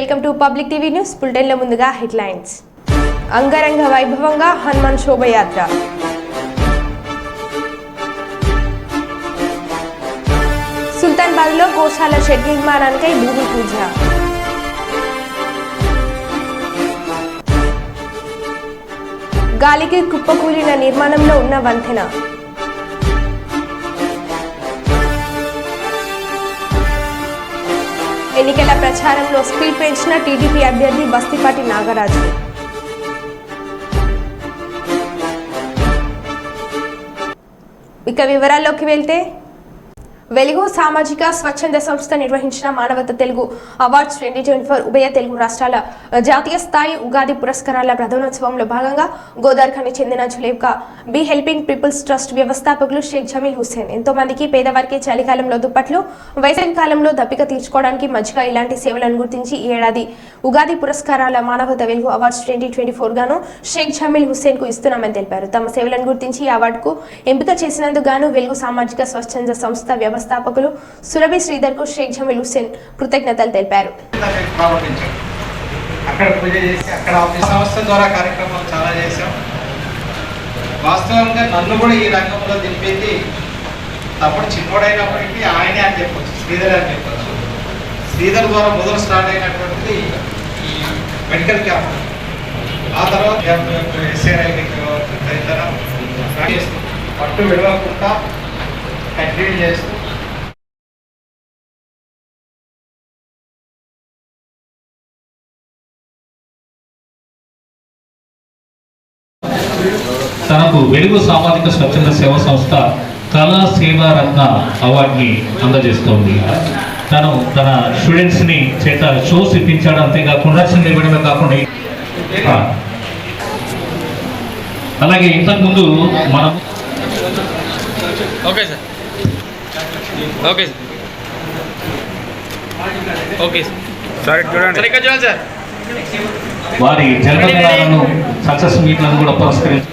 Welcome to public TV news. బులెటిన్లో ముందుగా headlines. అంగరంగ వైభవంగా హనుమాన్ శోభయాత్ర. సుల్తాన్బాద్లో గోశాల షెడ్ నిర్మాణానికై భూమి పూజ. గాలికి కుప్పకూలిన నిర్మాణంలో ఉన్న వంతెన. ఎన్నికల ప్రచారంలో స్పీడ్ పెంచిన టీడీపీ అభ్యర్థి బస్తిపాటి నాగరాజు. ఇక వివరాల్లోకి వెళ్తే, వెలుగు సామాజిక స్వచ్ఛంద సంస్థ నిర్వహించిన మానవత తెలుగు అవార్డ్స్ 2024 ఉభయ తెలుగు రాష్ట్రాల జాతీయ స్థాయి ఉగాది పురస్కారాల ప్రధానోత్సవంలో భాగంగా గోదావరికి చెందిన జులేబ్కా బి హెల్పింగ్ పీపుల్స్ ట్రస్ట్ వ్యవస్థాపకులు షేక్ జమీల్ హుస్సేన్ ఎంతో మందికి పేదవారికి చలికాలంలో దుప్పట్లు, వేసవి కాలంలో దప్పిక తీర్చుకోవడానికి మధ్యగా ఇలాంటి సేవలను గుర్తించి ఈ ఏడాది ఉగాది పురస్కారాల మానవత వెలుగు అవార్డ్స్ 2024 గాను షేక్ జమీల్ హుస్సేన్ కు ఇస్తున్నామని తెలిపారు. తమ సేవలను గుర్తించి ఈ అవార్డుకు ఎంపిక చేసినందుకు గాను వెలుగు సామాజిక స్వచ్ఛంద సంస్థ వ్యవస్థాపకులు సురభి శ్రీధర్ కు షేక్ జమీల్ హుస్సేన్ కృతజ్ఞతలు తెలిపారు. అక్కడ పూజ చేసి అక్కడ సంస్థ ద్వారా కార్యక్రమాలు చాలా చేశాం. వాస్తవంగా నన్ను కూడా ఈ రంగంలో దింపింది తప్పుడు చిన్నోడైనప్పటికీ ఆయనే అని చెప్పొచ్చు, శ్రీధర్ అని చెప్పొచ్చు. శ్రీధర్ ద్వారా మొదలు స్టార్ట్ అయినటువంటిది ఈ మెడికల్ క్యాంప్. ఆ తర్వాత ఎస్ఆర్ఐ తదితర పట్టు విడవకుండా కంటిన్యూ చేస్తూ తనకు వెలుగు సామాజిక స్వచ్ఛంద సేవా సంస్థ కళా సేవా రత్న అవార్డుని అందజేస్తోంది. తను తన స్టూడెంట్స్ని చేత షోస్ ఇప్పించాడు, అంతేకాకుండా ఇవ్వడమే కాకుండా అలాగే ఇంతకుముందు మనం వారి జన్మదినాలను సక్సెస్ మీట్లను కూడా పురస్కరించి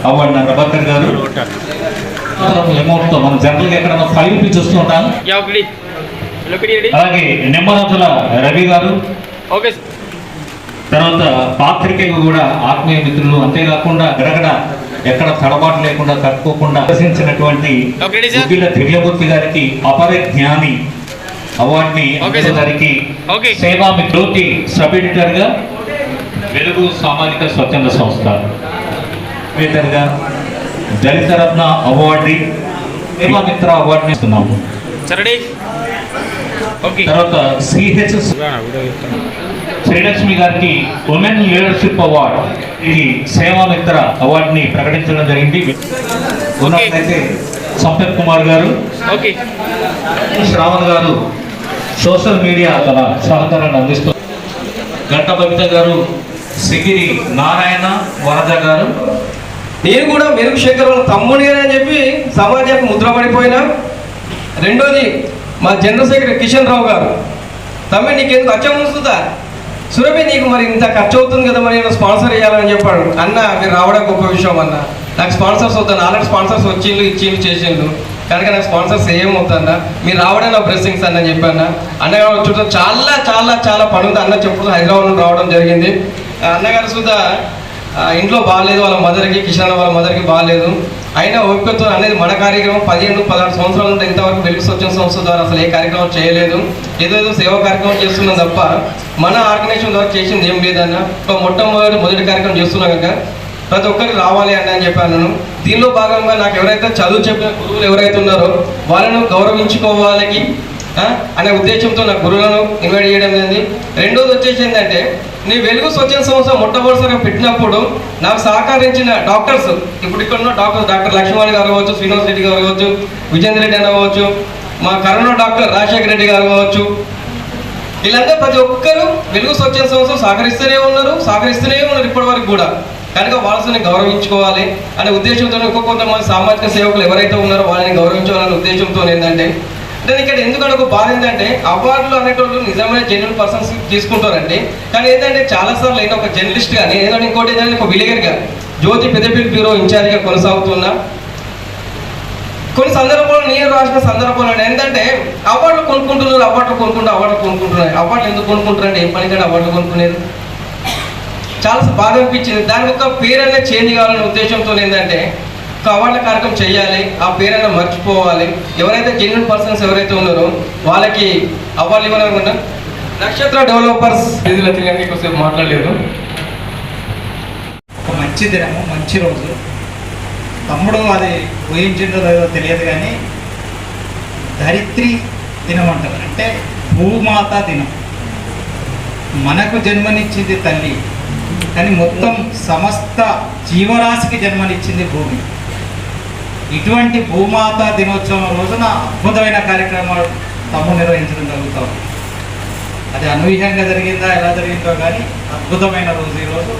అవార్డు ప్రభాకర్ గారు అమౌంట్తో మనం జనరల్గా ఎక్కడన్నా 5 రూపీస్ చూస్తూ ఉంటాం. అలాగే నిమ్మరాజుల రవి గారు, తర్వాత పాత్రికేయులు కూడా ఆత్మీయ మిత్రులు, అంతేకాకుండా గడగడ ఎక్కడ తడబాటు లేకుండా కట్టుకోకుండా ప్రదర్శించినటువంటి దివ్యమూర్తి గారికి అపర జ్ఞాని అవార్డుని గారికి సేవా మిత్రులకి సబ్ ఎడిటర్ గా వెలుగు సామాజిక స్వచ్ఛంద సంస్థ గా దళిత రత్న అవార్డు సేవా మిత్ర అవార్డుని ఇస్తున్నాము. తర్వాత సిహెచ్ శ్రీలక్ష్మి గారికి ఉమెన్ లీడర్షిప్ అవార్డు, ఇది సేవా మిత్ర అవార్డుని ప్రకటించడం జరిగింది. ఉన్నట్లయితే సంపత్ కుమార్ గారు, శ్రావణ్ గారు సోషల్ మీడియా తన సహకారాన్ని అందిస్తారు. గంట బబిత గారు, సిగిరి నారాయణ వరద గారు. నేను కూడా మెరుగు శేఖర్ వాళ్ళ తమ్ముడి అని చెప్పి సమాజానికి ముద్రపడిపోయినా. రెండోది మా జనరల్ సెక్రటరీ కిషన్ రావు గారు, తమ్మి నీకెందుకు ఖర్చు వస్తుందా సురభి, నీకు మరి ఇంత ఖర్చు అవుతుంది కదా, మరి నేను స్పాన్సర్ చేయాలని చెప్పాడు. అన్న మీరు రావడం గొప్ప విషయం అన్న, నాకు స్పాన్సర్స్ వద్దాను, ఆల్రెడీ స్పాన్సర్స్ వచ్చిండు ఇచ్చిండు చేసిండు కనుక నాకు స్పాన్సర్స్ ఏమవుతుందా, మీరు రావడం నా బ్లెస్సింగ్స్ అన్న చెప్పాను. అన్నగారు చూడటం చాలా చాలా చాలా పని ఉంది. అన్న చెప్పుడు హైదరాబాద్ నుండి రావడం జరిగింది. అన్నగారు సుధా ఇంట్లో బాగాలేదు, వాళ్ళ మదర్కి, కిషన్ వాళ్ళ మదర్కి బాగాలేదు. అయినా ఓపికతో అనేది మన కార్యక్రమం 15-16 సంవత్సరాల నుండి ఇంతవరకు వెలుగు స్వచ్ఛంద సంస్థ ద్వారా అసలు ఏ కార్యక్రమం చేయలేదు. ఏదో సేవా కార్యక్రమం చేస్తున్నాం తప్ప మన ఆర్గనైజేషన్ ద్వారా చేసింది ఏం లేదన్న. మొదటి కార్యక్రమం చేస్తున్నాం కనుక ప్రతి ఒక్కరికి రావాలి అని చెప్పాను. దీనిలో భాగంగా నాకు ఎవరైతే చదువు చెప్పిన గురువులు ఎవరైతే ఉన్నారో వాళ్ళను గౌరవించుకోవాలి అనే ఉద్దేశంతో నా గురువులను ఇన్వైట్ చేయడం జరిగింది. రెండోది వచ్చేసి ఏంటంటే, నీ వెలుగు స్వచ్ఛంద సంస్థ మొట్టమొదటిసారిగా పెట్టినప్పుడు నాకు సహకరించిన డాక్టర్స్, ఇప్పుడు ఇక్కడ ఉన్న డాక్టర్ లక్ష్మణ్ గారు కావచ్చు, శ్రీనివాస్ రెడ్డి గారు కావచ్చు, విజేంద్ర రెడ్డి అని కావచ్చు, మా కరోనా డాక్టర్ రాజశేఖర రెడ్డి గారు కావచ్చు, వీళ్ళంతా ప్రతి ఒక్కరూ వెలుగు స్వచ్ఛంద సంస్థ సహకరిస్తూనే ఉన్నారు ఇప్పటి వరకు కూడా. కనుక వాళ్ళని గౌరవించుకోవాలి అనే ఉద్దేశంతో కొంతమంది సామాజిక సేవకులు ఎవరైతే ఉన్నారో వాళ్ళని గౌరవించాలనే ఉద్దేశంతో ఏంటంటే, నేను ఇక్కడ ఎందుకంటే ఒక బాధ ఏంటంటే, అవార్డులు అనేటోళ్ళు నిజమైన జెన్యున్ పర్సన్స్ తీసుకుంటారండి. కానీ ఏంటంటే చాలాసార్లు అయితే ఒక జర్నలిస్ట్ కానీ ఏంటంటే ఇంకోటి ఏంటంటే ఒక విలేకరిగా జ్యోతి పెద్దపల్లి బ్యూరో ఇన్ఛార్జిగా కొనసాగుతున్నా. కొన్ని సందర్భాలు నేను రాసిన సందర్భాలు ఏంటంటే అవార్డులు కొనుక్కుంటున్నారు, అవార్డులు ఎందుకు కొనుక్కుంటారండి? ఏం పనికంటే అవార్డులు కొనుక్కునేది చాలా బాధ అనిపించింది. దానికి ఒక పేరు అనేది చేంజ్ కావాలనే ఉద్దేశంతో ఏంటంటే ఒక అవార్డుల కార్యక్రమం చేయాలి, ఆ పేరైనా మర్చిపోవాలి. ఎవరైతే జెన్యున్ పర్సన్స్ ఎవరైతే ఉన్నారో వాళ్ళకి అవార్డులు ఇవ్వాలనుకున్నా. నక్షత్ర డెవలపర్స్ తిరిగి కొంచెం మాట్లాడలేదు. ఒక మంచి దినము, మంచి రోజు. తమ్ముడు అది ఊహించిందో లేదో తెలియదు కానీ ధరిత్రి దినం అంటారు. అంటే భూమాత దినం. మనకు జన్మనిచ్చింది తల్లి, కానీ మొత్తం సమస్త జీవరాశికి జన్మనిచ్చింది భూమి. ఇటువంటి భూమాత దినోత్సవం రోజున అద్భుతమైన కార్యక్రమాలు తమ్ముడు నిర్వహించడం జరుగుతాం. అది అనూహ్యంగా జరిగిందా ఎలా జరిగిందో కానీ అద్భుతమైన రోజు ఈరోజు.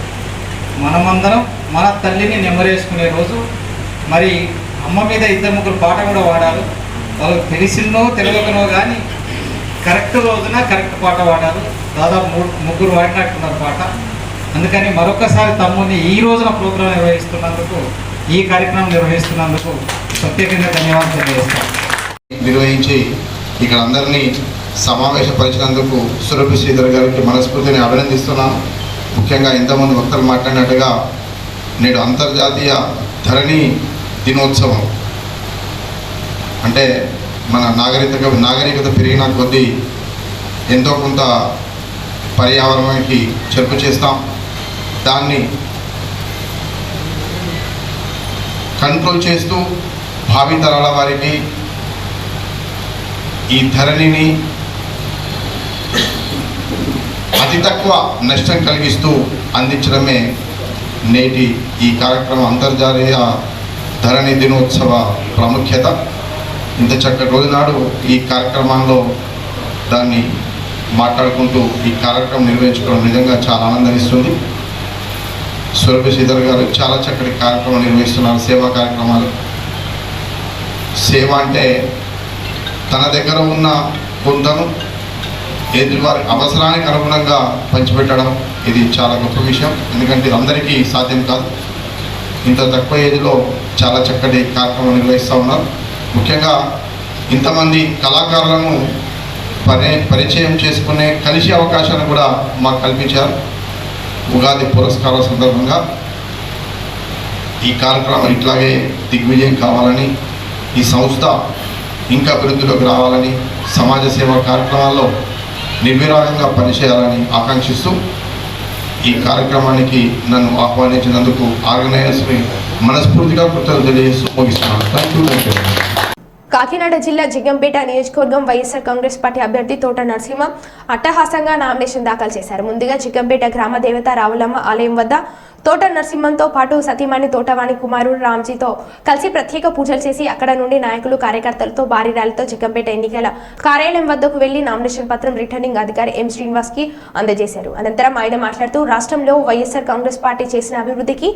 మనమందరం మన తల్లిని నెమరేసుకునే రోజు. మరి అమ్మ మీద 2-3 పాట కూడా వాడారు. వాళ్ళకి తెలిసినో తెలియకనో కానీ కరెక్ట్ రోజున కరెక్ట్ పాట వాడారు. దాదాపు 3 వాడినట్టున్నారు పాట. అందుకని మరొకసారి తమ్ముని ఈ రోజున ప్రోగ్రాం నిర్వహిస్తున్నందుకు, ఈ కార్యక్రమం నిర్వహిస్తున్నందుకు ప్రత్యేకంగా ధన్యవాదాలు తెలియజేస్తాను. నిర్వహించి ఇక్కడ అందరినీ సమావేశపరిచినందుకు సురభి శ్రీధర్ గారికి మనస్ఫూర్తిని అభినందిస్తున్నాను. ముఖ్యంగా ఇంతమంది వక్తలు మాట్లాడినట్టుగా నేడు అంతర్జాతీయ ధరణి దినోత్సవం. అంటే మన నాగరికత పెరిగిన కొద్దీ ఎంతో కొంత పర్యావరణానికి చెరుపు చేస్తాం. దాన్ని కంట్రోల్ చేస్తూ భావితరాల వారికి ఈ ధరణిని అతి తక్కువ నష్టం కలిగిస్తూ అందించడమే నేటి ఈ కార్యక్రమం అంతర్జాతీయ ధరణి దినోత్సవ ప్రాముఖ్యత. ఇంత చక్కటి రోజు నాడు ఈ కార్యక్రమంలో దాన్ని మాట్లాడుకుంటూ ఈ కార్యక్రమం నిర్వహించుకోవడం నిజంగా చాలా ఆనందమిస్తుంది. సురభి శ్రీధర్ గారు చాలా చక్కటి కార్యక్రమం నిర్వహిస్తున్నారు. సేవా కార్యక్రమాలు. సేవ అంటే తన దగ్గర ఉన్న కొంతను ఎదుటివారి అవసరానికి అనుగుణంగా పంచిపెట్టడం, ఇది చాలా గొప్ప విషయం. ఎందుకంటే ఇది అందరికీ సాధ్యం కాదు. ఇంత తక్కువ ఏజ్లో చాలా చక్కటి కార్యక్రమం నిర్వహిస్తూ ఉన్నారు. ముఖ్యంగా ఇంతమంది కళాకారులను పరిచయం చేసుకునే కలిసి అవకాశాన్ని కూడా మాకు కల్పించారు. ఉగాది పురస్కారాల సందర్భంగా ఈ కార్యక్రమం ఇట్లాగే దిగ్విజయం కావాలని, ఈ సంస్థ ఇంకా అభివృద్ధిలోకి రావాలని, సమాజ సేవా కార్యక్రమాల్లో నిర్విరాగంగా పనిచేయాలని ఆకాంక్షిస్తూ ఈ కార్యక్రమానికి నన్ను ఆహ్వానించినందుకు ఆర్గనైజర్స్ని మనస్ఫూర్తిగా కృతజ్ఞతలు తెలియజేస్తూ ముగిస్తున్నాను. Thank you. కాకినాడ జిల్లా జగ్గంపేట నియోజకవర్గం వైఎస్ఆర్ కాంగ్రెస్ పార్టీ అభ్యర్థి తోట నరసింహ అట్టహాసంగా నామినేషన్ దాఖలు చేశారు. ముందుగా జగ్గంపేట గ్రామ దేవత రావులమ్మ ఆలయం వద్ద తోట నరసింహంతో పాటు సతీమణి తోటవాణి కుమారుడు రామ్జీతో కలిసి ప్రత్యేక పూజలు చేసి అక్కడ నుండి నాయకులు కార్యకర్తలతో భారీ ర్యాలీతో జగ్గంపేట ఎన్నికల కార్యాలయం వద్దకు వెళ్లి నామినేషన్ పత్రం రిటర్నింగ్ అధికారి ఎం శ్రీనివాస్ కి అందజేశారు. అనంతరం ఆయన మాట్లాడుతూ రాష్ట్రంలో వైఎస్ఆర్ కాంగ్రెస్ పార్టీ చేసిన అభివృద్ధికి,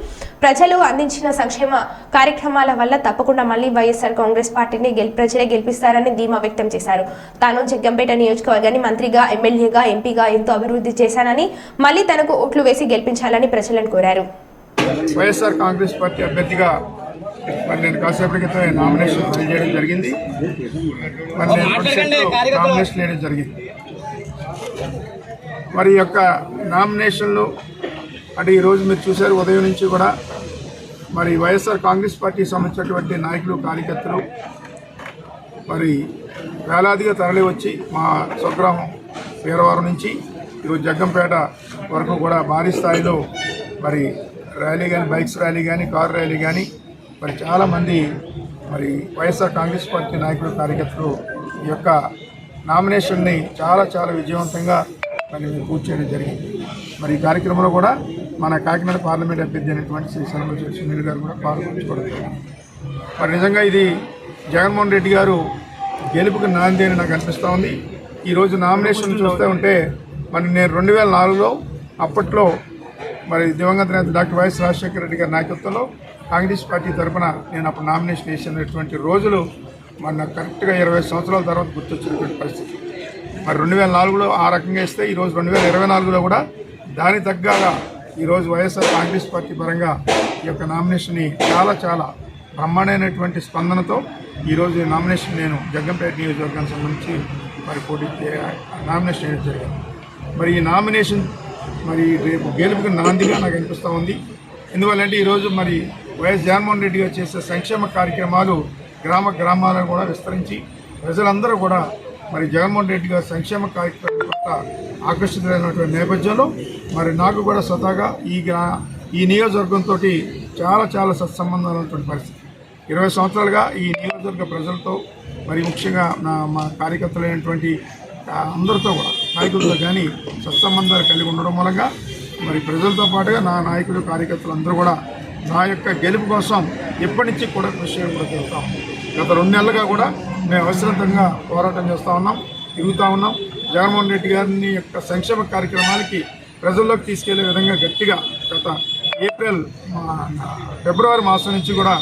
ప్రజలు అందించిన సంక్షేమ కార్యక్రమాల వల్ల తప్పకుండా మళ్లీ వైఎస్ఆర్ కాంగ్రెస్ పార్టీని ప్రజలే గెలిపిస్తారని ధీమా వ్యక్తం చేశారు. తాను జగ్గంపేట నియోజకవర్గాన్ని మంత్రిగా, ఎమ్మెల్యేగా, ఎంపీగా ఎంతో అభివృద్ధి చేశానని, మళ్లీ తనకు ఓట్లు వేసి గెలిపించాలని ప్రజలను కోరారు. వైఎస్ఆర్ కాంగ్రెస్ పార్టీ అభ్యర్థిగా మరి నేను కాసేపటి క్రితం నామినేషన్ చేయడం జరిగింది. మరి నేను నామినేషన్ వేయడం జరిగింది. మరి యొక్క నామినేషన్లు అంటే ఈరోజు మీరు చూశారు, ఉదయం నుంచి కూడా మరి వైఎస్ఆర్ కాంగ్రెస్ పార్టీకి సంబంధించినటువంటి నాయకులు, కార్యకర్తలు మరి వేలాదిగా తరలి వచ్చి మా స్వగ్రామం వీరవరం నుంచి ఈరోజు జగ్గంపేట వరకు కూడా భారీ స్థాయిలో మరి ర్యాలీ కానీ, బైక్స్ ర్యాలీ కానీ, కారు ర్యాలీ కానీ మరి చాలామంది మరి వైఎస్ఆర్ కాంగ్రెస్ పార్టీ నాయకులు, కార్యకర్తలు ఈ యొక్క నామినేషన్ని చాలా విజయవంతంగా మరి పూర్తి చేయడం జరిగింది. మరి ఈ కార్యక్రమంలో కూడా మన కాకినాడ పార్లమెంట్ అభ్యర్థి అయినటువంటి శ్రీ సనమల సునీల్ గారు కూడా పాల్గొంచుకోవడం జరిగింది. మరి నిజంగా ఇది జగన్మోహన్ రెడ్డి గారు గెలుపుకి నాంది అని నాకు అనిపిస్తూ ఉంది. ఈరోజు నామినేషన్ చూస్తూ ఉంటే మరి నేను 2004లో అప్పట్లో మరి దివంగత నేత డాక్టర్ వైఎస్ రాజశేఖర రెడ్డి గారి నాయకత్వంలో కాంగ్రెస్ పార్టీ తరఫున నేను అప్పుడు నామినేషన్ వేసినటువంటి రోజులు మరి నాకు కరెక్ట్గా 20 సంవత్సరాల తర్వాత గుర్తొచ్చినటువంటి పరిస్థితి. మరి 2004లో ఆ రకంగా ఇస్తే ఈరోజు 2024లో కూడా దాని తగ్గగా ఈరోజు వైఎస్ఆర్ కాంగ్రెస్ పార్టీ పరంగా ఈ యొక్క నామినేషన్ని చాలా బ్రహ్మాండమైనటువంటి స్పందనతో ఈరోజు నామినేషన్ నేను జగ్గంపేట నియోజకవర్గానికి సంబంధించి మరి నామినేషన్ చేయడం జరిగింది. మరి ఈ నామినేషన్ మరి రేపు గెలుపుకి నాందిగా నాకు అనిపిస్తూ ఉంది. ఎందువల్లంటే ఈరోజు మరి వైఎస్ జగన్మోహన్ రెడ్డి గారు చేసే సంక్షేమ కార్యక్రమాలు గ్రామాలను కూడా విస్తరించి ప్రజలందరూ కూడా మరి జగన్మోహన్ రెడ్డి గారి సంక్షేమ కార్యక్రమం పట్ల ఆకర్షితులైనటువంటి నేపథ్యంలో మరి నాకు కూడా స్వతహాగా ఈ నియోజకవర్గంతో చాలా సత్సంబంధాలు ఉన్నటువంటి పరిస్థితి. 20 సంవత్సరాలుగా ఈ నియోజకవర్గ ప్రజలతో మరి ముఖ్యంగా మా కార్యకర్తలైనటువంటి అందరితో కూడా నాయకులతో కానీ సత్సంబంధాలు కలిగి ఉండడం మూలంగా మరి ప్రజలతో పాటుగా నా నాయకులు కార్యకర్తలు అందరూ కూడా నా యొక్క గెలుపు కోసం ఎప్పటి నుంచి కూడా కృషి చేయడం కూడా జరుగుతాం. గత 2 నెలలుగా కూడా మేము అవసరంతంగా పోరాటం చేస్తూ ఉన్నాం, తిరుగుతూ ఉన్నాం. జగన్మోహన్ రెడ్డి గారిని యొక్క సంక్షేమ కార్యక్రమాలకి ప్రజల్లోకి తీసుకెళ్లే విధంగా గట్టిగా గత ఫిబ్రవరి మాసం నుంచి కూడా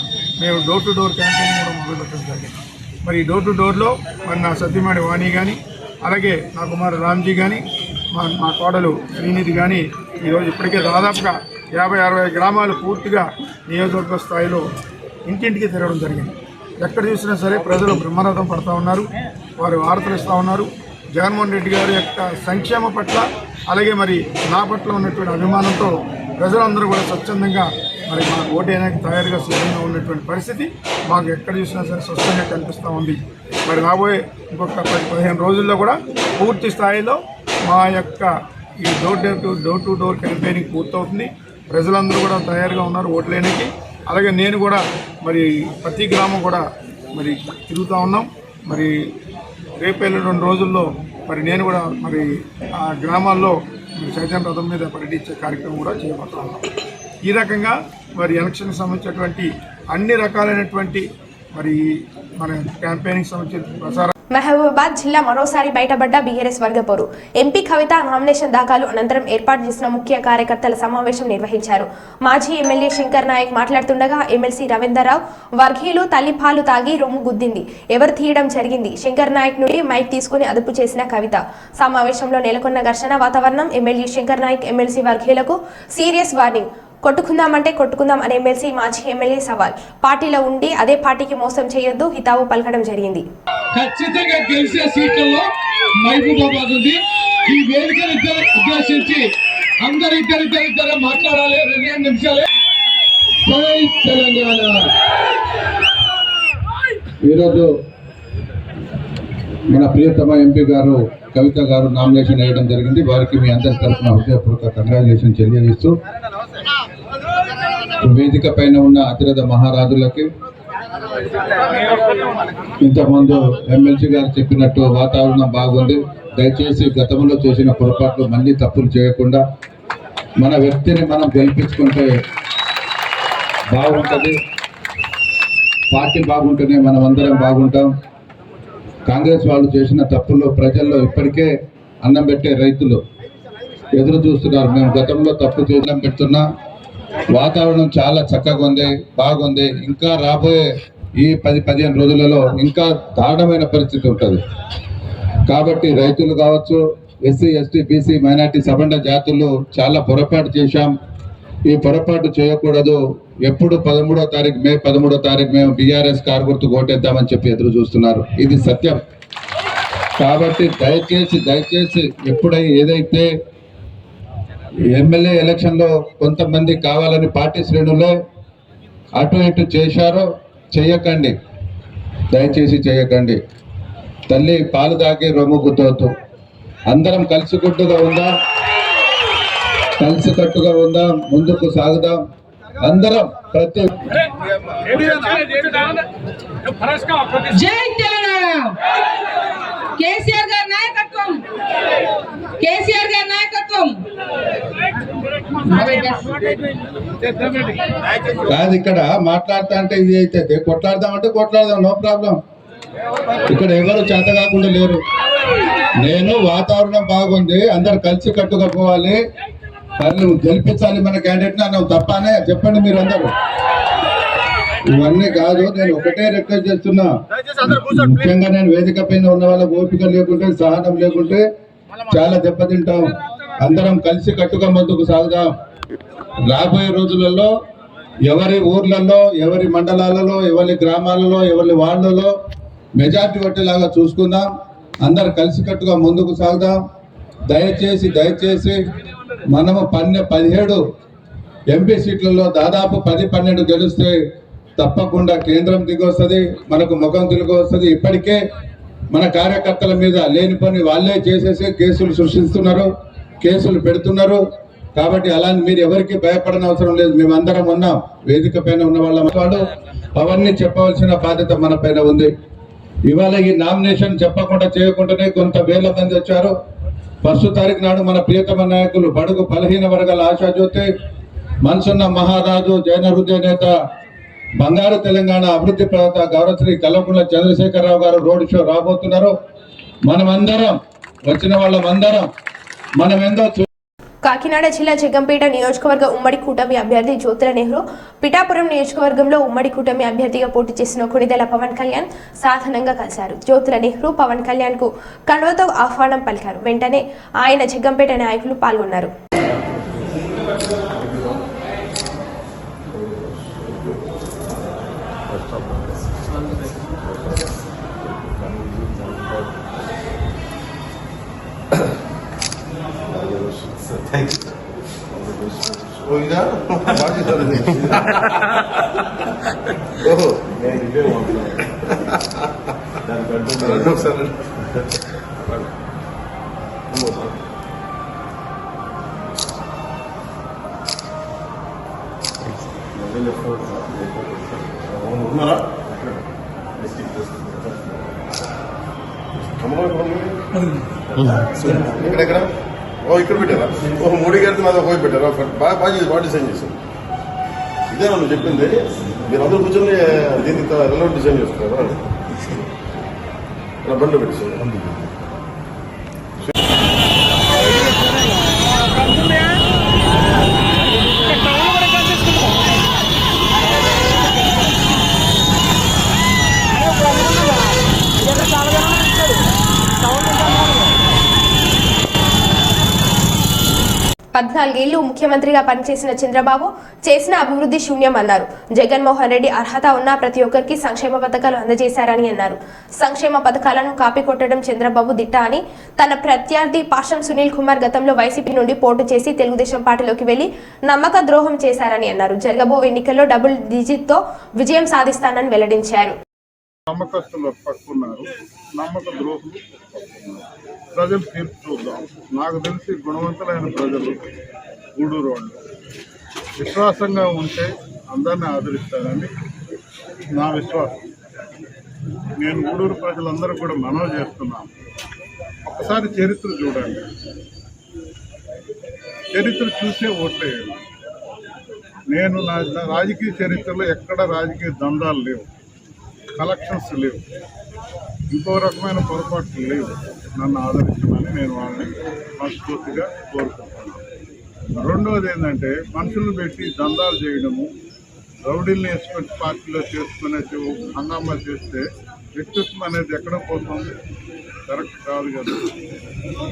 మేము డోర్ టు డోర్ క్యాంపెయిన్ కూడా మొదలుపెట్టడం జరిగింది. మరి ఈ డోర్ టు డోర్లో మరి నా సత్యమాడి వాణి కానీ, అలాగే నా కుమారు రామ్జీ కానీ, మా కోడలు శ్రీనిధి కానీ ఈరోజు ఇప్పటికే దాదాపుగా 50-60 గ్రామాలు పూర్తిగా నియోజకవర్గ స్థాయిలో ఇంటింటికి తిరగడం జరిగింది. ఎక్కడ చూసినా సరే ప్రజలు బ్రహ్మరథం పడుతూ ఉన్నారు, వారు వార్తలు ఇస్తూ ఉన్నారు. జగన్మోహన్ రెడ్డి గారి యొక్క సంక్షేమ పట్ల అలాగే మరి నా పట్ల ఉన్నటువంటి అభిమానంతో ప్రజలందరూ కూడా స్వచ్ఛందంగా మరి మాకు ఓటేయడానికి తయారుగా సిద్ధంగా ఉన్నటువంటి పరిస్థితి మాకు ఎక్కడ చూసినా సరే స్పష్టంగా కనిపిస్తూ ఉంది. మరి రాబోయే ఇంకొక 10-15 రోజుల్లో కూడా పూర్తి స్థాయిలో మా యొక్క ఈ డోర్ టు డోర్ క్యాంపెయినింగ్ పూర్తవుతుంది. ప్రజలందరూ కూడా తయారుగా ఉన్నారు ఓట్లేనికి. అలాగే నేను కూడా మరి ప్రతి గ్రామం కూడా మరి తిరుగుతూ ఉన్నాం. మరి రేపేళ్ళ 2 రోజుల్లో మరి నేను కూడా మరి ఆ గ్రామాల్లో మరి చైతన్య రథం మీద పర్యటించే కార్యక్రమం కూడా చేయబోతా ఉన్నాం. ఈ రకంగా మరి ఎలక్షన్కి సంబంధించినటువంటి అన్ని రకాలైనటువంటి మరి మన క్యాంపెయినింగ్ సంబంధించిన ప్రసారం. మహబూబాబాద్ జిల్లా మరోసారి బయటపడ్డ బీఆర్ఎస్ వర్గపోరు. ఎంపీ కవిత నామినేషన్ దాఖలు అనంతరం ఏర్పాటు చేసిన ముఖ్య కార్యకర్తల సమావేశం నిర్వహించారు. మాజీ ఎమ్మెల్యే శంకర్ నాయక్ మాట్లాడుతుండగా ఎమ్మెల్సీ రవీందర్రావు వర్గీయులు తల్లిపాలు తాగి రొమ్ము గుద్దింది, ఎవరు తీయడం జరిగింది. శంకర్ నాయక్ నుండి మైక్ తీసుకుని అదుపు చేసిన కవిత. సమావేశంలో నెలకొన్న ఘర్షణ వాతావరణం. ఎమ్మెల్యే శంకర్ నాయక్ ఎమ్మెల్సీ వర్గీయులకు సీరియస్ వార్నింగ్. కొట్టుకుందామంటే కొట్టుకుందాం అనే ఎమ్మెల్సీ మాజీ ఎమ్మెల్యే సవాల్. పార్టీలో ఉండి అదే పార్టీకి మోసం చేయొద్దు హితావు పలకడం జరిగింది. ఖచ్చితంగా గెలిచే సీట్లలో మహబూబాబాద్ ఉంది. ఈ వేదికను ఉద్దేశించి అందరు ఇద్దరు మాట్లాడాలి. 2 నిమిషాలే. తెలంగాణ ఈరోజు మన ప్రియతమ ఎంపీ గారు కవిత గారు నామినేషన్ వేయడం జరిగింది. వారికి మీ అందరి తరఫున హృదయపూర్వక కంగ్రాచులేషన్ తెలియజేస్తూ వేదిక పైన ఉన్న అతిరథ మహారాజులకి, ఇంతకుముందు ఎమ్మెల్సీ గారు చెప్పినట్టు వాతావరణం బాగుంది. దయచేసి గతంలో చేసిన పొరపాట్లు మళ్ళీ తప్పులు చేయకుండా మన వ్యక్తిని మనం గెలిపించుకుంటే బాగుంటుంది. పార్టీ బాగుంటేనే మనం అందరం బాగుంటాం. కాంగ్రెస్ వాళ్ళు చేసిన తప్పులు ప్రజల్లో ఇప్పటికే అన్నం పెట్టే రైతులు ఎదురు చూస్తున్నారు. మేము గతంలో తప్పు చేయడం పెడుతున్నా. వాతావరణం చాలా చక్కగా ఉంది, బాగుంది. ఇంకా రాబోయే ఈ 10-15 రోజులలో ఇంకా దారుణమైన పరిస్థితి ఉంటుంది. కాబట్టి రైతులు కావచ్చు, ఎస్సీ ఎస్టీ బీసీ మైనార్టీ సబండ జాతులు చాలా పొరపాటు చేశాం. ఈ పొరపాటు చేయకూడదు. ఎప్పుడు 13వ తారీఖు మే 13వ తారీఖు మేము బీఆర్ఎస్ కారు గుర్తు ఓటేద్దామని చెప్పి ఎదురు చూస్తున్నారు. ఇది సత్యం. కాబట్టి దయచేసి ఏదైతే ఎమ్మెల్యే ఎలక్షన్లో కొంతమంది కావాలని పార్టీ శ్రేణులే అటు ఇటు చేశారో చేయకండి, దయచేసి చేయకండి. తల్లి పాలు దాకే రొమ్ము గుద్దవద్దు. అందరం కలిసికట్టుగా ఉందాం, ముందుకు సాగుదాం. అందరం ప్రతి జై తెలంగాణ. కేసీఆర్ గారి నాయకత్వం, కేసీఆర్ గారి నాయకత్వం. కాదు, ఇక్కడ మాట్లాడతా అంటే ఇది అయితే కొట్లాడదామంటే కొట్లాడదాం, నో ప్రాబ్లం. ఇక్కడ ఎవరు చేత కాకుండా లేరు. నేను వాతావరణం బాగుంది, అందరు కలిసి కట్టుగా పోవాలి, వాళ్ళు గెలిపించాలి మన క్యాండిడేట్ అన్న తప్పనే చెప్పండి మీరు అందరూ. ఇవన్నీ కాదు, నేను ఒకటే రిక్వెస్ట్ చేస్తున్నా. ముఖ్యంగా నేను వేదిక పైన ఉన్న వాళ్ళకి ఓపిక లేకుంటే, సహనం లేకుంటే చాలా దెబ్బతింటాం. అందరం కలిసి కట్టుగా ముందుకు సాగుదాం. రాబోయే రోజులలో ఎవరి ఊర్లలో, ఎవరి మండలాలలో, ఎవరి గ్రామాలలో, ఎవరి వార్డులలో మెజార్టీ వచ్చేలాగా చూసుకుందాం. అందరు కలిసికట్టుగా ముందుకు సాగుదాం. దయచేసి మనము 17 ఎంపీ సీట్లలో దాదాపు 10-12 గెలిస్తే తప్పకుండా కేంద్రం దిగొస్తుంది, మనకు ముఖం తిరిగి వస్తుంది. ఇప్పటికే మన కార్యకర్తల మీద లేని పని వాళ్ళే చేసేసి కేసులు సృష్టిస్తున్నారు, కేసులు పెడుతున్నారు. కాబట్టి అలాంటి మీరు ఎవరికి భయపడని అవసరం లేదు. మేమందరం ఉన్నాం, వేదిక పైన ఉన్న వాళ్ళు అవన్నీ చెప్పవలసిన బాధ్యత మన పైన ఉంది. ఇవాళ ఈ నామినేషన్ చెప్పకుండా చేయకుండానే కొంత వేల మంది వచ్చారు. 1వ తారీఖు నాడు మన ప్రియతమ నాయకులు, బడుగు బలహీన వర్గాల ఆశాజ్యోతి, మనసున్న మహారాజు, జైన హృదయ నేత, బంగారు తెలంగాణ అభివృద్ధి ప్రదాత గౌరవశ్రీ కల్వకుంట్ల చంద్రశేఖరరావు గారు రోడ్ షో రాబోతున్నారు. మనమందరం వచ్చిన వాళ్ళమందరం మనమేందో కాకినాడ జిల్లా జగ్గంపేట నియోజకవర్గ ఉమ్మడి కూటమి అభ్యర్థి జ్యోతుల నెహ్రూ పిఠాపురం నియోజకవర్గంలో ఉమ్మడి కూటమి అభ్యర్థిగా పోటీ చేసిన కొణిదెల పవన్ కళ్యాణ్ సాధారణంగా కలిశారు. జ్యోతుల నెహ్రూ పవన్ కళ్యాణ్ కు కండువతో ఆహ్వానం పలికారు. వెంటనే ఆయన జగ్గంపేట నాయకులు పాల్గొన్నారు. ఇక్కడ ఇక్కడ పెట్టారా? ఓహో, మోడీ గారికి నాదో పోయి పెట్టారా? బాగా డిజైన్ చేశారు. ఇదే నన్ను చెప్పింది. మీరు అందరూ కూర్చొని దీనికి రిలవెంట్ డిజైన్ చేస్తున్నారు. బండ్లు పెట్టేసారు. పద్నాలుగేళ్లు ముఖ్యమంత్రిగా పనిచేసిన చంద్రబాబు చేసిన అభివృద్ధి శూన్యమన్నారు. జగన్మోహన్ రెడ్డి అర్హత ఉన్న ప్రతి ఒక్కరికి సంక్షేమ పథకాలు అందజేశారని అన్నారు. సంక్షేమ పథకాలను కాపీ కొట్టడం చంద్రబాబు దిట్ట అని, తన ప్రత్యర్థి పాషం సునీల్ కుమార్ గతంలో వైసీపీ నుండి పోటీ చేసి తెలుగుదేశం పార్టీలోకి వెళ్లి నమ్మక ద్రోహం చేశారని అన్నారు. జరగబో ఎన్నికల్లో డబుల్ డిజిట్ తో విజయం సాధిస్తానని వెల్లడించారు. నమ్మకస్తులు పట్టుకున్నారు, నమ్మక ద్రోహులు పట్టుకున్నారు. ప్రజలు తీర్పు చూద్దాం. నాకు తెలిసి గుణవంతులైన ప్రజలు గూడూరు వాళ్ళు విశ్వాసంగా ఉంటే అందరినీ ఆదరిస్తారని నా విశ్వాసం. నేను గూడూరు ప్రజలందరూ కూడా మనవి చేస్తున్నాను. ఒకసారి చరిత్ర చూడండి, చరిత్ర చూసే ఓట్లేయాలి. నేను నా రాజకీయ చరిత్రలో ఎక్కడ రాజకీయ దందాలు లేవు, కలెక్షన్స్ లేవు, ఇంకో రకమైన పొరపాట్లు లేవు. నన్ను ఆదరించమని నేను వాళ్ళని మనస్ఫూర్తిగా కోరుకుంటున్నాను. రెండవది ఏంటంటే, మనుషులను పెట్టి దందాలు చేయడము, రౌడీల్ని వేసుకొని పార్టీలో చేసుకునే హంగామా చేస్తే వ్యక్తిత్వం అనేది ఎక్కడ పోతుంది? కరెక్ట్ కాదు కదా.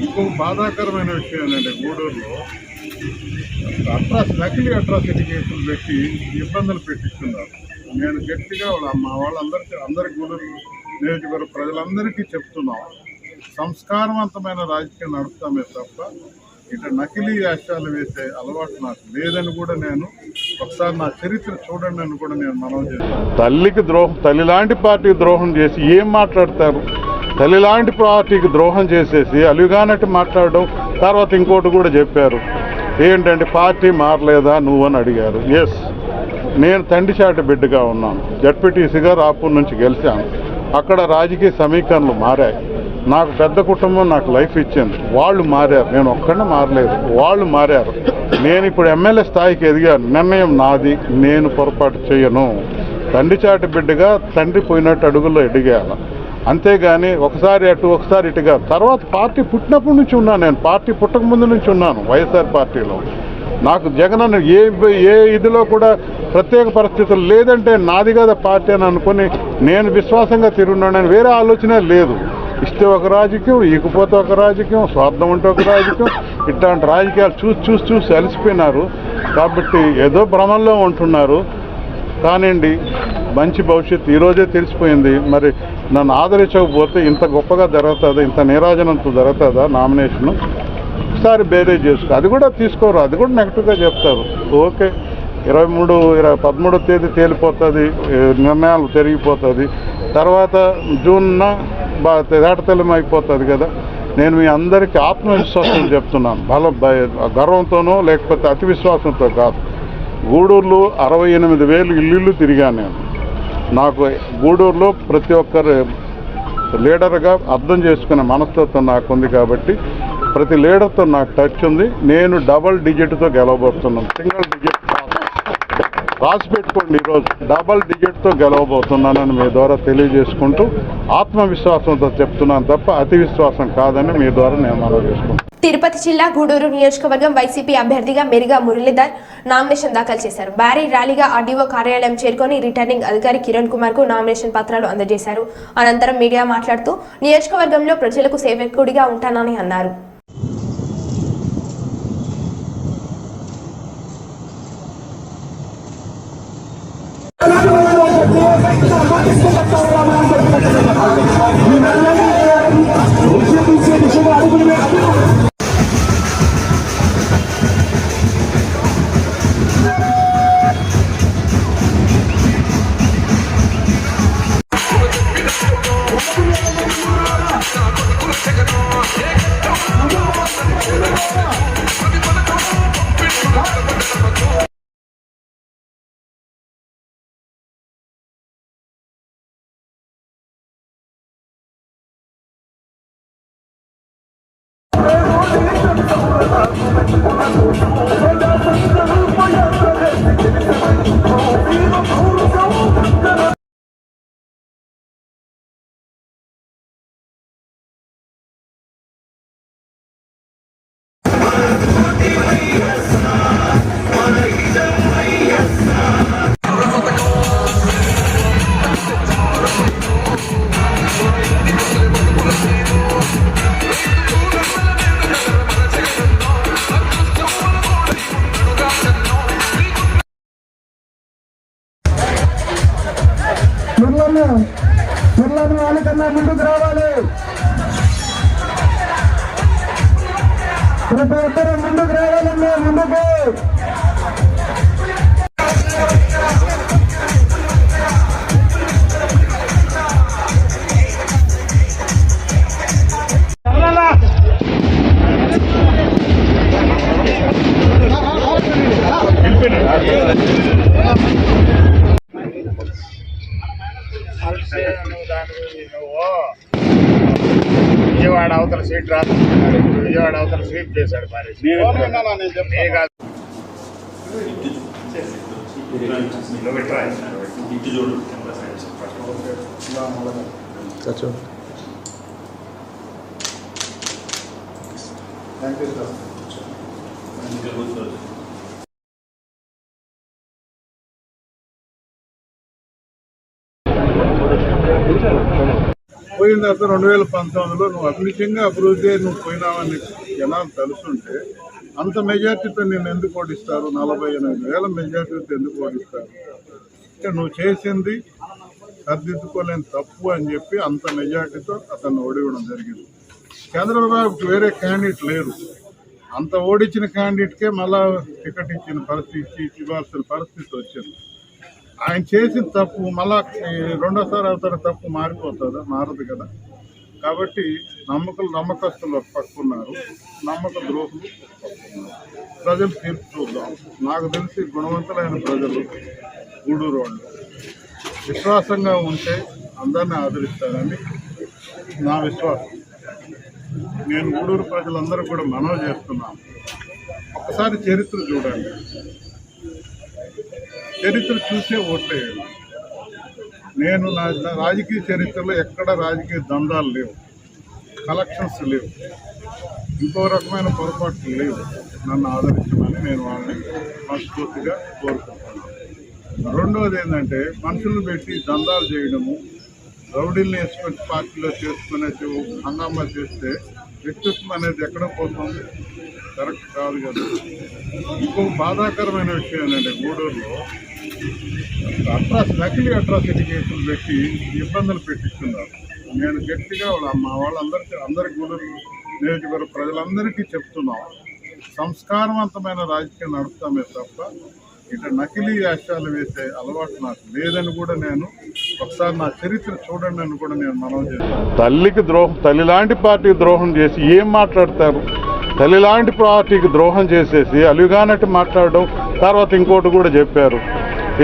ఇంకొక బాధాకరమైన విషయం ఏంటంటే, గూడూరులో నకిలీ అట్రాసిటీ కేసులు పెట్టి ఇబ్బందులు పెట్టిస్తున్నారు. నేను గట్టిగా మా అందరి గూడూరు నియోజకవర్గ ప్రజలందరికీ చెప్తున్నాం, సంస్కారవంతమైన రాజకీయం నడుస్తామే తప్ప ఇట్లా నకిలీ వేషాలు వేసే అలవాటు నాకు లేదని కూడా నేను ఒకసారి నా చరిత్ర చూడండి అని కూడా నేను మనవి చేస్తాను. తల్లికి ద్రోహం, తల్లి లాంటి పార్టీకి ద్రోహం చేసి ఏం మాట్లాడతారు? తల్లి లాంటి పార్టీకి ద్రోహం చేసేసి అలుగానట్టు మాట్లాడడం. తర్వాత ఇంకోటి కూడా చెప్పారు, ఏంటంటే పార్టీ మారలేదా నువ్వు అని అడిగారు. ఎస్, నేను తండ్రిచాటి బిడ్డగా ఉన్నాను. జడ్పీటీసీగా రాపూర్ నుంచి గెలిచాను. అక్కడ రాజకీయ సమీకరణలు మారాయి. నాకు పెద్ద కుటుంబం నాకు లైఫ్ ఇచ్చింది. వాళ్ళు మారారు, నేను ఒక్కడే మారలేదు, వాళ్ళు మారారు. నేను ఇప్పుడు ఎమ్మెల్యే స్థాయికి ఎదిగాను. నిర్ణయం నాది, నేను పొరపాటు చేయను. తండ్రిచాటి బిడ్డగా తండ్రి పోయినట్టు అడుగుల్లో ఎదిగాను. అంతేగాని ఒకసారి అటు ఒకసారి ఇటుగా. తర్వాత పార్టీ పుట్టినప్పటి నుంచి ఉన్నాను, నేను పార్టీ పుట్టక ముందు నుంచి ఉన్నాను వైఎస్ఆర్ పార్టీలో. నాకు జగన్ అన్న ఏ ఇదిలో కూడా ప్రత్యేక పరిస్థితులు లేదంటే నాది కదా పార్టీ అని అనుకుని నేను విశ్వాసంగా తిరుగున్నాను. వేరే ఆలోచనే లేదు. ఇస్తే ఒక రాజకీయం, ఈకపోతే ఒక రాజకీయం, స్వార్థం ఉంటే ఒక రాజకీయం. ఇట్లాంటి రాజకీయాలు చూసి అలసిపోయినారు. కాబట్టి ఏదో భ్రమంలో ఉంటున్నారు. కానివ్వండి, మంచి భవిష్యత్తు ఈరోజే తెలిసిపోయింది. మరి నన్ను ఆదరించకపోతే ఇంత గొప్పగా జరుగుతుందా, ఇంత నీరాజనంతో జరుగుతుందా నామినేషను? ఒకసారి బేరేజ్ చేసుకో, అది కూడా తీసుకోరు, అది కూడా నెగిటివ్గా చెప్తారు. ఓకే, 13 తేదీ తేలిపోతుంది, నిర్ణయాలు జరిగిపోతుంది. తర్వాత జూన్న తేటతెల్లం అయిపోతుంది కదా. నేను మీ అందరికీ ఆత్మవిశ్వాసం చెప్తున్నాను, గర్వంతోనో లేకపోతే అతి విశ్వాసంతో కాదు. గూడూరులో 68,000 ఇల్లు తిరిగాను నేను. నాకు గూడూరులో ప్రతి ఒక్కరు లీడర్గా అర్థం చేసుకునే మనస్తత్వం నాకు ఉంది. కాబట్టి ప్రతి లీడర్తో నాకు టచ్ ఉంది. నేను డబల్ డిజిట్తో గెలవబోతున్నాను, సింగిల్ డిజిట్ రాసి పెట్టుకోండి. ఈరోజు డబల్ డిజిట్తో గెలవబోతున్నానని మీ ద్వారా తెలియజేసుకుంటూ ఆత్మవిశ్వాసంతో చెప్తున్నాను తప్ప అతి విశ్వాసం కాదని మీ ద్వారా నేను మనవి చేసుకుంటాను. తిరుపతి జిల్లా గూడూరు నియోజకవర్గం వైసీపీ అభ్యర్థిగా మెరుగా మురళీధర్ నామినేషన్ దాఖలు చేశారు. భారీ ర్యాలీగా ఆర్డీఓ కార్యాలయం చేరుకొని రిటర్నింగ్ అధికారి కిరణ్ కుమార్ కు నామినేషన్ పత్రాలు అందజేశారు. అనంతరం మీడియా మాట్లాడుతూ నియోజకవర్గంలో ప్రజలకు సేవకుడిగా ఉంటానని అన్నారు. పిల్లలు వాళ్ళకన్నా ముందుకు రావాలి. ప్రతి ఒక్కరూ ముందుకు రావాలన్నా ముందుకు. విజయవాడ అవతల సీట్ రాదు, విజయవాడ అవతల సీట్ చేశాడు మరి. పోయిన తర్వాత 2019లో నువ్వు అభివృద్ధిగా అభివృద్ధి నువ్వు పోయినావని జనాలు తెలుసుంటే అంత మెజార్టీతో నేను ఎందుకు ఓడిస్తారు? 48,000 మెజార్టీతో ఎందుకు ఓడిస్తారు? అంటే నువ్వు చేసింది సర్దిద్దుకోలేని తప్పు అని చెప్పి అంత మెజార్టీతో అతన్ని ఓడివ్వడం జరిగింది. చంద్రబాబుకి వేరే క్యాండిడేట్ లేరు. అంత ఓడించిన క్యాండిడేట్కే మళ్ళా టికెట్ ఇచ్చిన పరిస్థితి, ఇవ్వాల్సిన పరిస్థితి వచ్చింది. ఆయన చేసిన తప్పు మళ్ళా రెండోసారి అవుతారు, తప్పు మారిపోతుందా? మారదు కదా. కాబట్టి నమ్మకస్తులు ఒక పక్కున్నారు, నమ్మక ద్రోహులు పక్కున్నారు. ప్రజలు తీర్పు చూద్దాం. నాకు తెలిసి గుణవంతులైన ప్రజలు గూడూరు వాళ్ళు విశ్వాసంగా ఉంటే అందరినీ ఆదరిస్తారని నా విశ్వాసం. నేను గూడూరు ప్రజలందరూ కూడా మనవి చేస్తున్నాను, ఒకసారి చరిత్ర చూడండి. చరిత్ర చూసే ఓట్లేయాలి. నేను నా రాజకీయ చరిత్రలో ఎక్కడ రాజకీయ దందాలు లేవు, కలెక్షన్స్ లేవు, ఇంకో రకమైన పొరపాట్లు లేవు. నన్ను ఆదరించమని నేను వాళ్ళని మనస్ఫూర్తిగా కోరుకుంటున్నాను. రెండవది ఏంటంటే మనుషులను పెట్టి దందాలు చేయడము, రౌడీల్ని వేసుకొని పార్టీలో చేసుకునే హంగామా చేస్తే వ్యక్తిత్వం అనేది ఎక్కడ పోతుంది? కరెక్ట్ కాదు కదా. ఇంకొక బాధాకరమైన విషయం ఏంటంటే గూడూరులో నకిలీ అట్రాసిటీ కేసులు పెట్టి ఇబ్బందులు పెట్టిస్తున్నారు. నేను గట్టిగా మా అందరి గూడూరు నియోజకవర్గ ప్రజలందరికీ చెప్తున్నాం, సంస్కారవంతమైన రాజకీయం నడుపుతామే తప్ప ఇట్లా నకిలీ వేషాలు వేసే అలవాటు నాకు లేదని కూడా నేను ఒకసారి నా చరిత్ర చూడండి అని కూడా నేను మనవి చేస్తాను. తల్లికి తల్లి లాంటి పార్టీకి ద్రోహం చేసి ఏం మాట్లాడతారు? తల్లి లాంటి పార్టీకి ద్రోహం చేసేసి అలుగానట్టు మాట్లాడడం. తర్వాత ఇంకోటి కూడా చెప్పారు,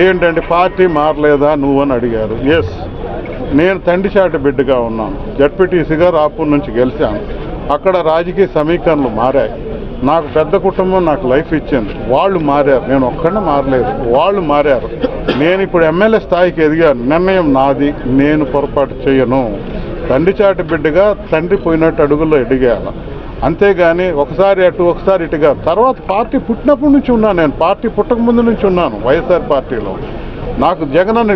ఏంటంటే పార్టీ మారలేదా నువ్వు అని అడిగారు. ఎస్, నేను తండ్రిచాటి బిడ్డగా ఉన్నాను. జడ్పీటీసీగా రాపూర్ నుంచి గెలిచాను. అక్కడ రాజకీయ సమీకరణలు మారాయి. నాకు పెద్ద కుటుంబం నాకు లైఫ్ ఇచ్చింది. వాళ్ళు మారారు, నేను ఒక్కడే మారలేదు, వాళ్ళు మారారు. నేను ఇప్పుడు ఎమ్మెల్యే స్థాయికి ఎదిగాను. నిర్ణయం నాది, నేను పొరపాటు చేయను. తండ్రిచాటి బిడ్డగా తండ్రి పోయినట్టు అడుగుల్లో ఎదిగాను. అంతేగాని ఒకసారి అటు ఒకసారి ఇటుగా. తర్వాత పార్టీ పుట్టినప్పటి నుంచి ఉన్నాను, నేను పార్టీ పుట్టక ముందు నుంచి ఉన్నాను వైఎస్ఆర్ పార్టీలో. నాకు జగన్ అన్న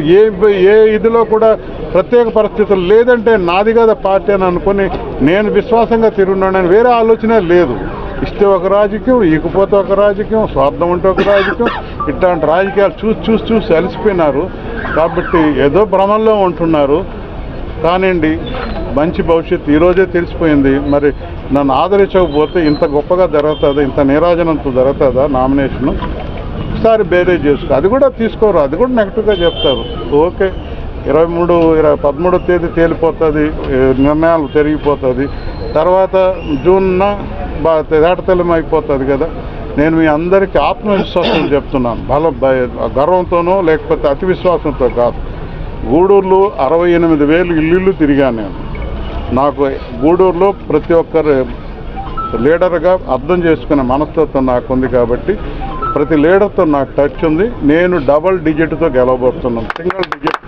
ఏ ఇదిలో కూడా ప్రత్యేక పరిస్థితులు లేదంటే నాది కదా పార్టీ అని అనుకుని నేను విశ్వాసంగా తిరుగున్నాను. వేరే ఆలోచనే లేదు. ఇస్తే ఒక రాజకీయం, ఈకపోతే ఒక రాజకీయం, స్వార్థం ఉంటే ఒక రాజకీయం. ఇట్లాంటి రాజకీయాలు చూసి అలసిపోయినారు. కాబట్టి ఏదో భ్రమంలో ఉంటున్నారు. కానివ్వండి, మంచి భవిష్యత్తు ఈరోజే తెలిసిపోయింది. మరి నన్ను ఆదరించకపోతే ఇంత గొప్పగా జరుగుతుందా, ఇంత నీరాజనంతో జరుగుతుందా నామినేషను? ఒకసారి బేరేజ్ చేసుకో, అది కూడా తీసుకోరు, అది కూడా నెగిటివ్గా చెప్తారు. ఓకే, 13వ తేదీ తేలిపోతుంది, నిర్ణయాలు జరిగిపోతుంది. తర్వాత జూన్న తేటతెల్లం అయిపోతుంది కదా. నేను మీ అందరికీ ఆత్మవిశ్వాసం చెప్తున్నాను, గర్వంతోనో లేకపోతే అతి విశ్వాసంతో కాదు. గూడూరులో 68,000 ఇల్లు తిరిగాను నేను. నాకు గూడూరులో ప్రతి ఒక్కరు లీడర్గా అర్థం చేసుకునే మనస్తత్వం నాకు ఉంది. కాబట్టి ప్రతి లీడర్తో నాకు టచ్ ఉంది. నేను డబల్ డిజిట్తో గెలవబోతున్నాను, సింగిల్ డిజిట్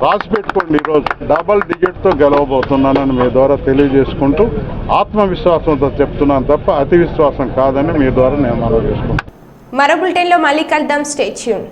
రాసి పెట్టుకోండి. ఈరోజు డబల్ డిజిట్తో గెలవబోతున్నానని మీ ద్వారా తెలియజేసుకుంటూ ఆత్మవిశ్వాసంతో చెప్తున్నాను తప్ప అతి విశ్వాసం కాదని మీ ద్వారా నేను మనవి చేసుకుంటాను. మరో బులెటిన్లో మళ్ళీ కలుద్దాం. Stay tune.